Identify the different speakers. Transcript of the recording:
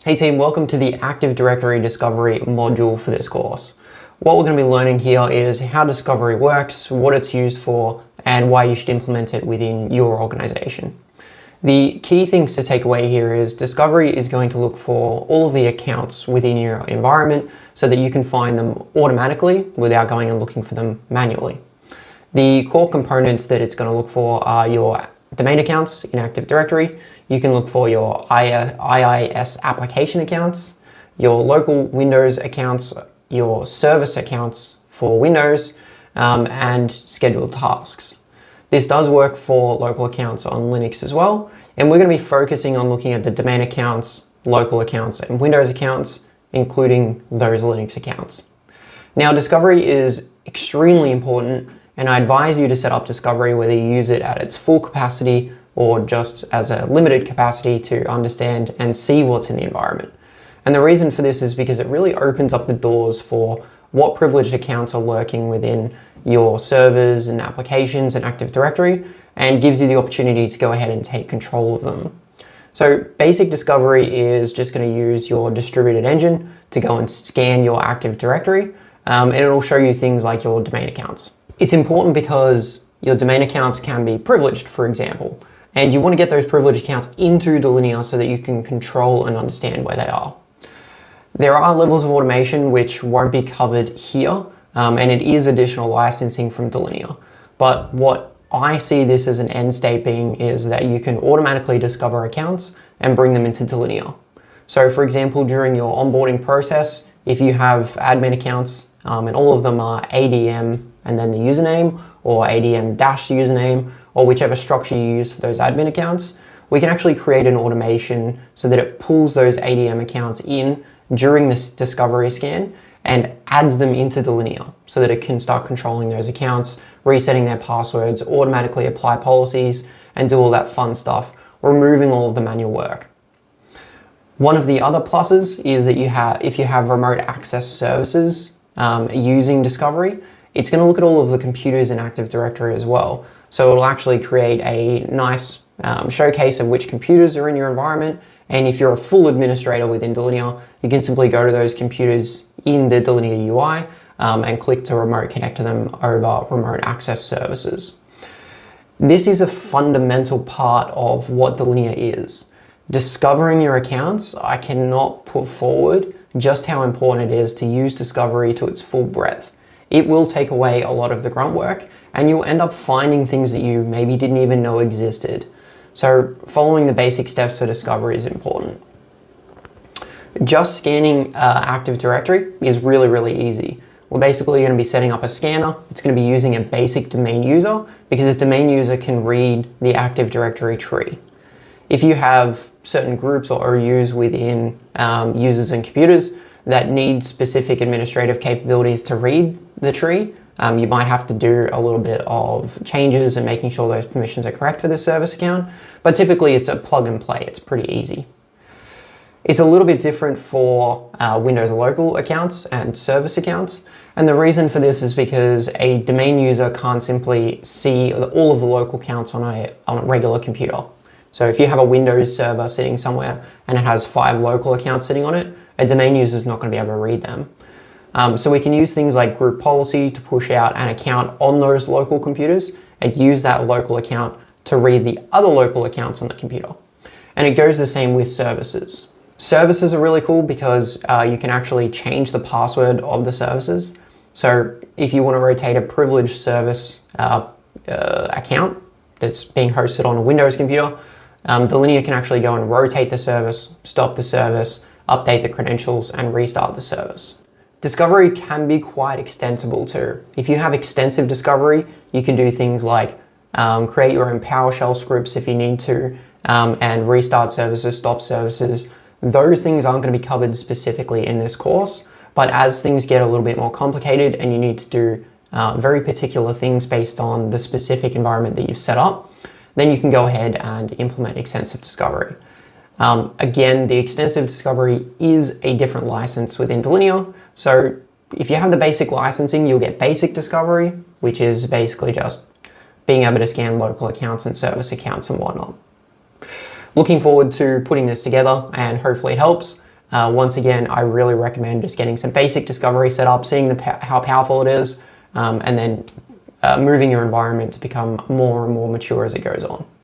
Speaker 1: Hey team, welcome to the Active Directory Discovery module for this course. What we're going to be learning here is how discovery works, what it's used for, and why you should implement it within your organization. The key things to take away here is discovery is going to look for all of the accounts within your environment so that you can find them automatically without going and looking for them manually. The core components that it's going to look for are your domain accounts in Active Directory. You can look for your IIS application accounts, your local Windows accounts, your service accounts for Windows, and scheduled tasks. This does work for local accounts on Linux as well, and we're going to be focusing on looking at the domain accounts, local accounts, and Windows accounts, including those Linux accounts. Now, discovery is extremely important, and I advise you to set up discovery whether you use it at its full capacity or just as a limited capacity to understand and see what's in the environment. And the reason for this is because it really opens up the doors for what privileged accounts are lurking within your servers and applications and Active Directory, and gives you the opportunity to go ahead and take control of them. So basic discovery is just going to use your distributed engine to go and scan your Active Directory, and it'll show you things like your domain accounts. It's important because your domain accounts can be privileged, for example, and you want to get those privileged accounts into Delinea so that you can control and understand where they are. There are levels of automation which won't be covered here, and it is additional licensing from Delinea. But what I see this as an end state being is that you can automatically discover accounts and bring them into Delinea. So for example, during your onboarding process, if you have admin accounts and all of them are ADM and then the username, or ADM-username, or whichever structure you use for those admin accounts, we can actually create an automation so that it pulls those ADM accounts in during this discovery scan and adds them into Delinea so that it can start controlling those accounts, resetting their passwords, automatically apply policies, and do all that fun stuff, removing all of the manual work. One of the other pluses is that if you have remote access services using discovery, it's going to look at all of the computers in Active Directory as well. So it'll actually create a nice showcase of which computers are in your environment. And if you're a full administrator within Delinea, you can simply go to those computers in the Delinea UI and click to remote connect to them over remote access services. This is a fundamental part of what Delinea is. Discovering your accounts, I cannot put forward just how important it is to use discovery to its full breadth. It will take away a lot of the grunt work, and you'll end up finding things that you maybe didn't even know existed. So following the basic steps for discovery is important. Just scanning Active Directory is really easy. We're basically going to be setting up a scanner. It's going to be using a basic domain user because a domain user can read the Active Directory tree. If you have certain groups or OUs within users and computers that need specific administrative capabilities to read the tree, you might have to do a little bit of changes and making sure those permissions are correct for the service account, but typically it's a plug and play. It's pretty easy. It's a little bit different for Windows local accounts and service accounts, and the reason for this is because a domain user can't simply see all of the local accounts on a regular computer. So if you have a Windows server sitting somewhere and it has 5 local accounts sitting on it, a domain user is not going to be able to read them. So we can use things like group policy to push out an account on those local computers and use that local account to read the other local accounts on the computer. And it goes the same with services. Services are really cool because you can actually change the password of the services. So if you want to rotate a privileged service account that's being hosted on a Windows computer, Delinea can actually go and rotate the service, stop the service, update the credentials, and restart the service. Discovery can be quite extensible too. If you have extensive discovery, you can do things like create your own PowerShell scripts if you need to, and restart services, stop services. Those things aren't going to be covered specifically in this course, but as things get a little bit more complicated and you need to do very particular things based on the specific environment that you've set up, then you can go ahead and implement extensive discovery. Again, the extensive discovery is a different license within Delinea. So if you have the basic licensing, you'll get basic discovery, which is basically just being able to scan local accounts and service accounts and whatnot. Looking forward to putting this together, and hopefully it helps. Once again, I really recommend just getting some basic discovery set up, seeing how powerful it is, and then moving your environment to become more and more mature as it goes on.